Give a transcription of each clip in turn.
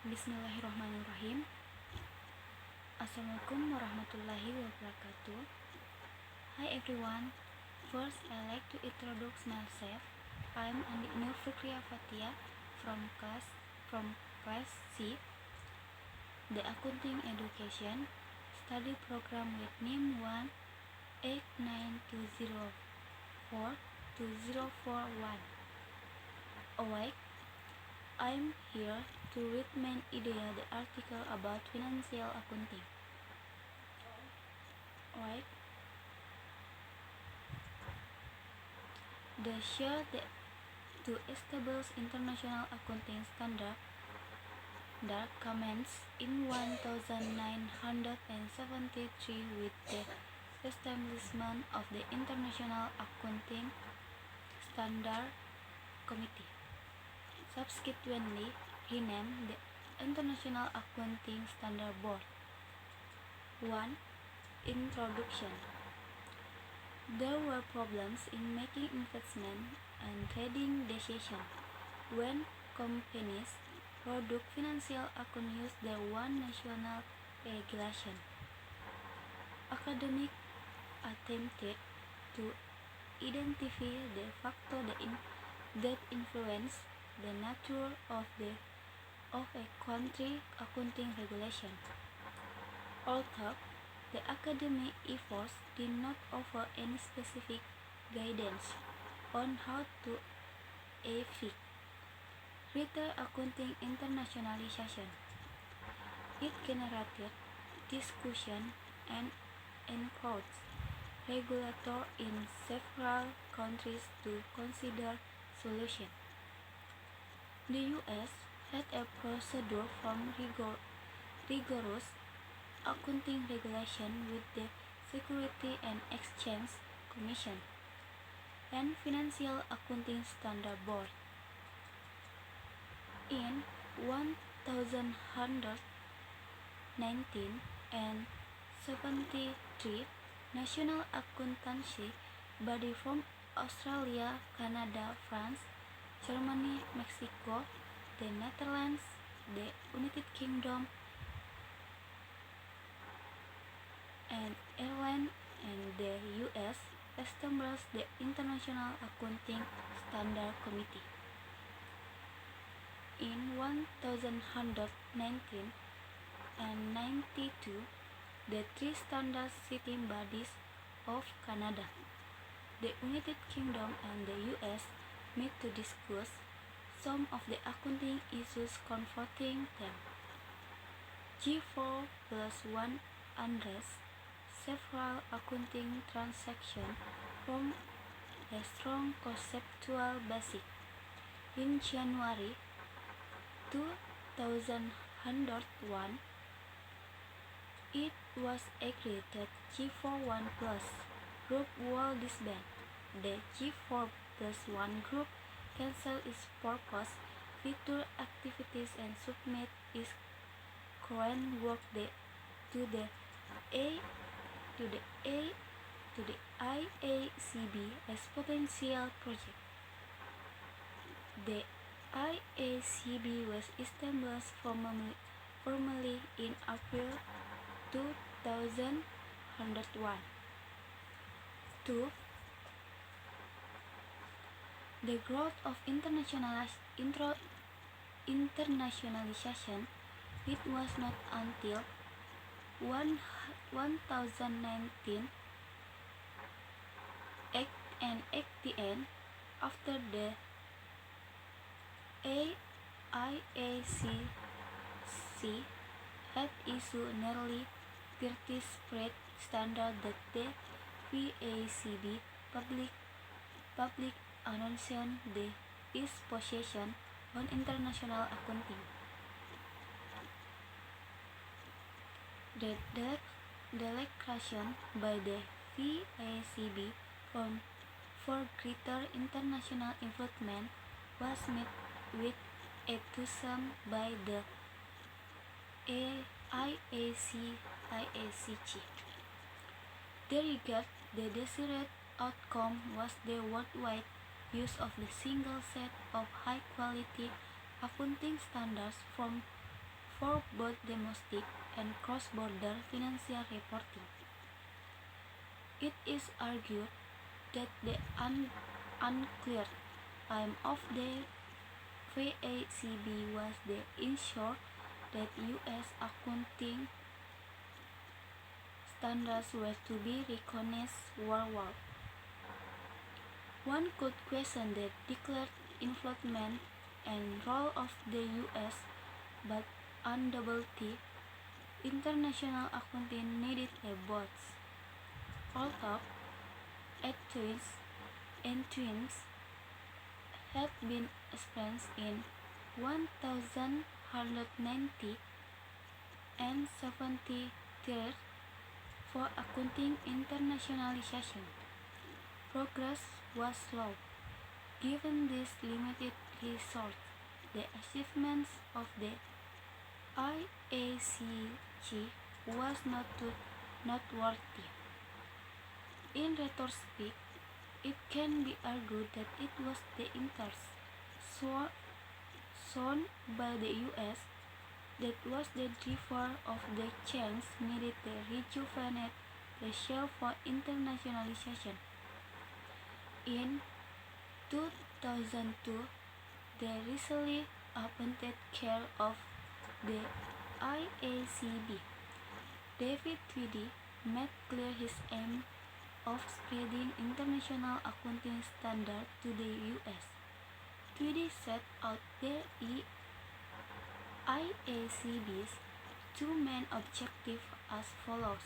Bismillahirrahmanirrahim. Assalamualaikum warahmatullahi wabarakatuh. Hi everyone. First, I like to introduce myself. I'm New Fikriyyah Fathiyyah from class C, the Accounting Education Study Program with NIM 189204241. Awake. I'm here to read main idea the article about financial accounting. Right? The share to establish international accounting standard that commenced in 1973 with the establishment of the International Accounting Standard Committee, subsequently renamed the International Accounting Standard Board. 1. Introduction. There were problems in making investment and trading decisions when companies product financial accounts use their one national regulation. Academics attempted to identify the factors that influence the nature of a country's accounting regulation. Although the academic efforts did not offer any specific guidance on how to effect retail accounting internationalization, it generated discussion and encouraged regulators in several countries to consider solutions. The U.S. had a procedure from rigorous accounting regulation with the Security and Exchange Commission and Financial Accounting Standard Board. In 1919 and 73, National Akuntansi body from Australia, Canada, France, Germany, Mexico, the Netherlands, the United Kingdom, and Ireland, and the U.S. established the International Accounting Standard Committee. In 1919 and 92, the three standard setting bodies of Canada, the United Kingdom, and the U.S. met to discuss some of the accounting issues confronting them. G4 plus 1 addressed several accounting transactions from a strong conceptual basis. In January 2001, it was agreed that G41 Plus group will disband. The G4 plus 1 group cancelled its purpose, future activities, and submit its current work to the IACB as potential project. The IACB was established formally in April 2001. 2. The growth of internationalization. It was not until 2019 and at the end, after the IACC had issued nearly 30 spread standards that the VACB public announced its position on international accounting. The delegation by the VACB for greater international involvement was met with enthusiasm by the IACC. The desired outcome was the worldwide use of the single set of high-quality accounting standards from for both domestic and cross-border financial reporting. It is argued that the unclear aim of the FACB was to ensure that U.S. accounting standards were to be recognized worldwide. One could question the declared influence and role of the U.S., but undoubtedly, international accounting needed a both. Although twins had been experienced in 1190 and 73 for accounting internationalization, progress was slow. Given these limited resources, the achievements of the IACG was not noteworthy. In retrospect, it can be argued that it was the interest shown by the U.S. that was the driver of the change needed to rejuvenate the shell for internationalization. In 2002, the recently appointed chair of the IACB, David Tweedy, made clear his aim of spreading international accounting standards to the U.S. Tweedy set out the IACB's two main objectives as follows: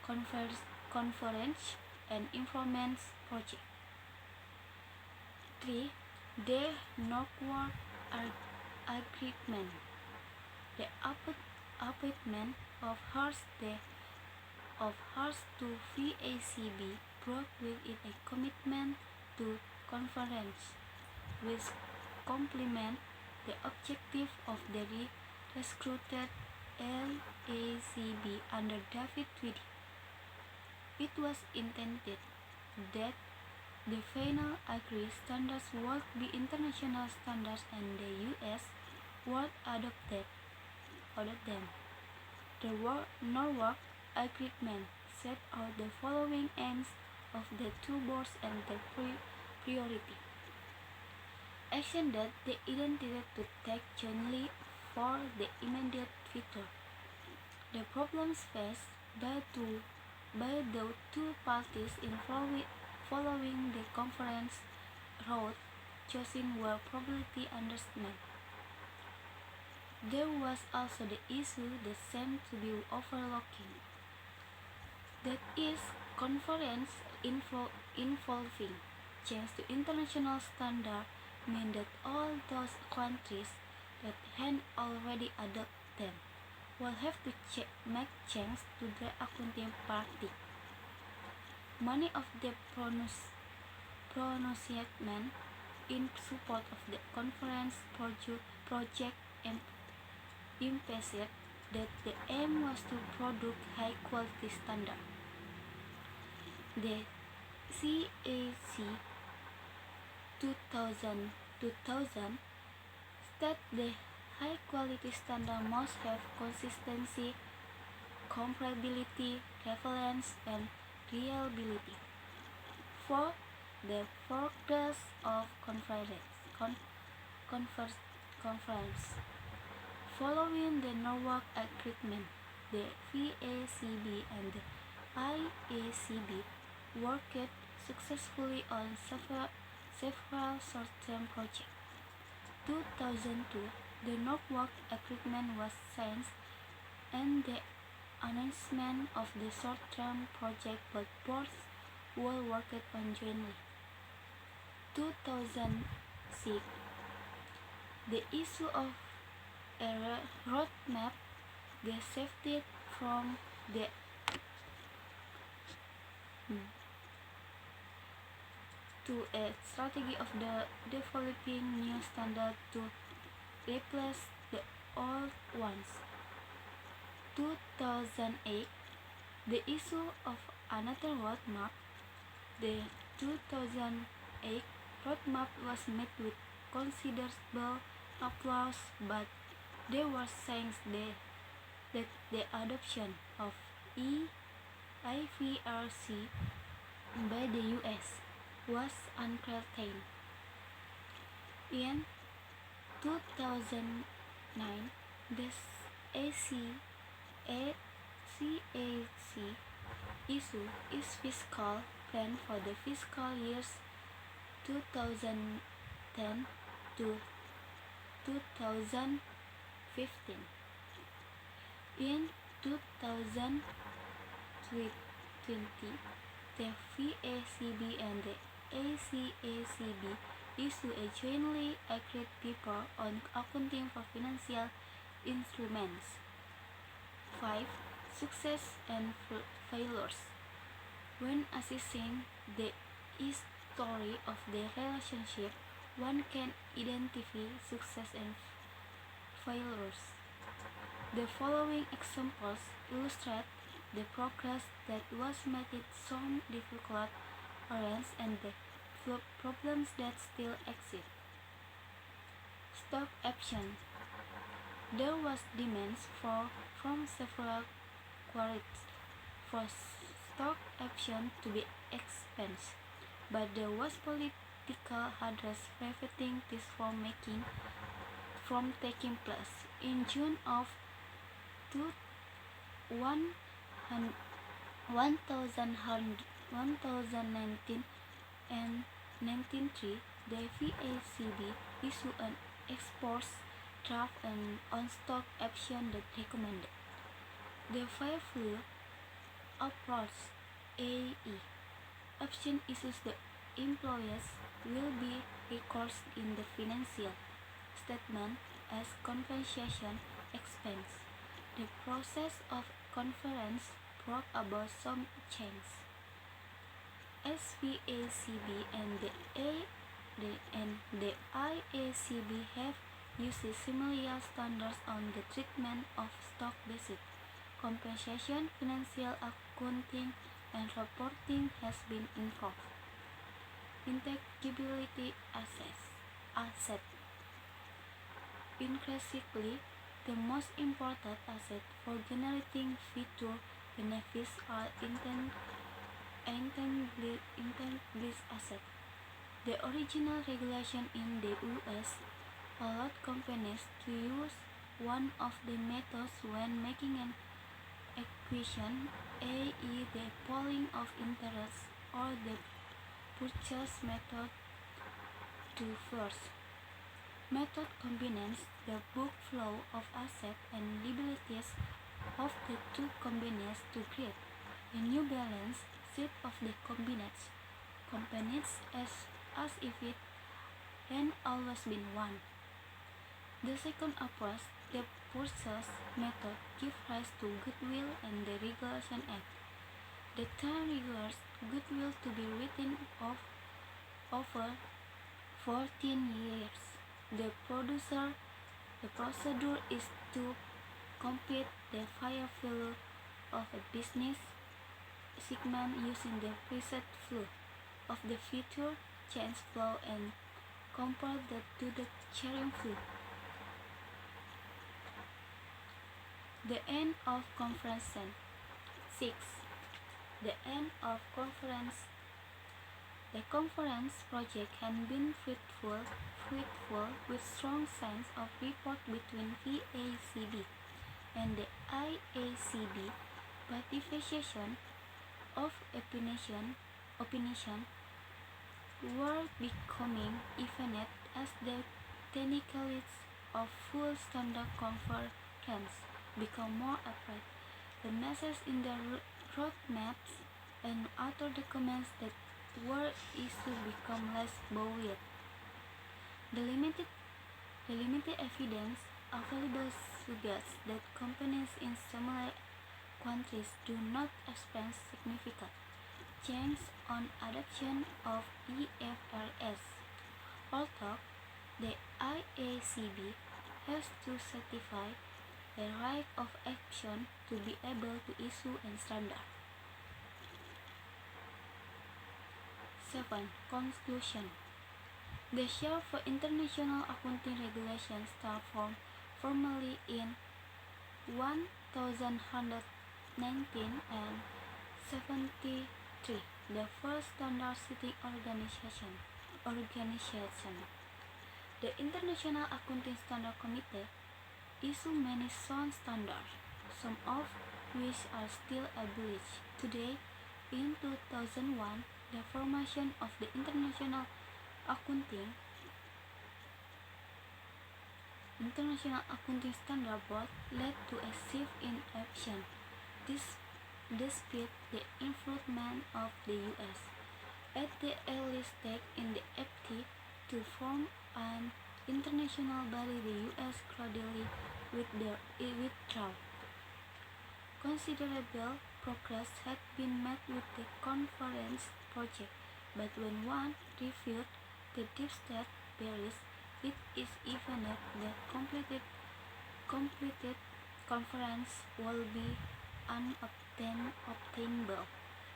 conference and improvement project. 3. The Northward Agreement. The appointment of Hearst to VACB brought with it a commitment to conference, which complement the objective of the recruited LACB under David Tweedy. It was intended that the final agreed standards would be international standards and the U.S. would adopt them. The Norwalk Agreement set out the following aims of the two boards and their priority. Action that they intended to take jointly for the immediate future. The problems faced by the two parties in following the conference route chosen were probably understood. There was also the issue that seemed to be overlooking. That is, conference involving change to international standards mean that all those countries that had already adopted them will have to make changes to their accounting practice. Many of the pronouncements in support of the conference project emphasized that the aim was to produce high-quality standards. The CAC 2000 state the high-quality standard must have consistency, comparability, relevance, and reliability. For the purpose of conference. Following the Norwalk Agreement, the VACB and the IACB worked successfully on several short-term projects. 2002, the Norwalk Agreement was signed, and the announcement of the short-term project both boards were worked on jointly. 2006, the issue of a roadmap that shifted from the to a strategy of developing new standards to replace the old ones. 2008, the issue of another roadmap. The 2008 roadmap was met with considerable applause, but There was signs that the adoption of IFRS by the US was uncertain. In 2009, the CAC issued its fiscal plan for the fiscal years 2010 to 2015. In 2020, the VACB and the ACACB issued a jointly agreed paper on accounting for financial instruments. 5. Success and failures. When assessing the history of the relationship, one can identify success and failures. The following examples illustrate the progress that was made in some difficult areas and the problems that still exist. Stock option. There was demands from several quarters for stock option to be expensed, but there was political hurdles preventing this from taking place. In June of 2019 and 1993, the VACB issued an exports draft on stock option that recommended the five-year approach. AE option issues the employees will be recorded in the financial statement as compensation expense. The process of conference brought about some change. SVACB and the IACB have used similar standards on the treatment of stock-based compensation. Financial accounting and reporting has been improved. Intangibility asset. Increasingly, the most important asset for generating future benefits are intangible assets. The original regulation in the US allowed companies to use one of the methods when making an acquisition, i.e. the pooling of interests, or the purchase method. To first method combines the book flow of assets and liabilities of the two companies to create a new balance sheet of the combined companies as if it had always been one. The second approach, the purchase method, gives rise to goodwill and the Regulation Act. The term requires goodwill to be written off over 14 years. The procedure is to compute the fair value of a business segment using the present flow of the future change flow and compare that to the current flow. The end of conference. 6. The end of conference. The conference project has been fruitful with strong signs of rapport between VACB and the IACB. Participation of opinion were becoming evident as the technicalities of full standard conference become more apparent. The messages in the roadmaps and other documents that were issued become less buoyant. The limited evidence available suggests that companies in similar countries do not experience significant change on adoption of IFRS, although the IACB has to certify the right of action to be able to issue a standard. 7. Conclusion. The share for international accounting regulations start from formally in 1119 and 73, the first standard setting organization. The International Accounting Standard Committee issued many sound standards, some of which are still abolished. Today, in 2001, the formation of the International Accounting Standard Board led to a shift in action. Despite the influence of the U.S. at the early stage in the effort to form an international body, the U.S. gradually withdrew. Considerable progress had been made with the conference project, but when one reviewed the deep state barriers, it is evident that completed conference will be unobtainable.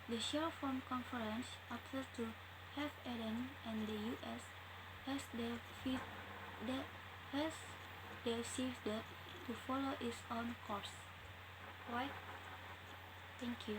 The short-form conference appears to have ended, and the U.S. has decided to follow its own course. Right? Thank you.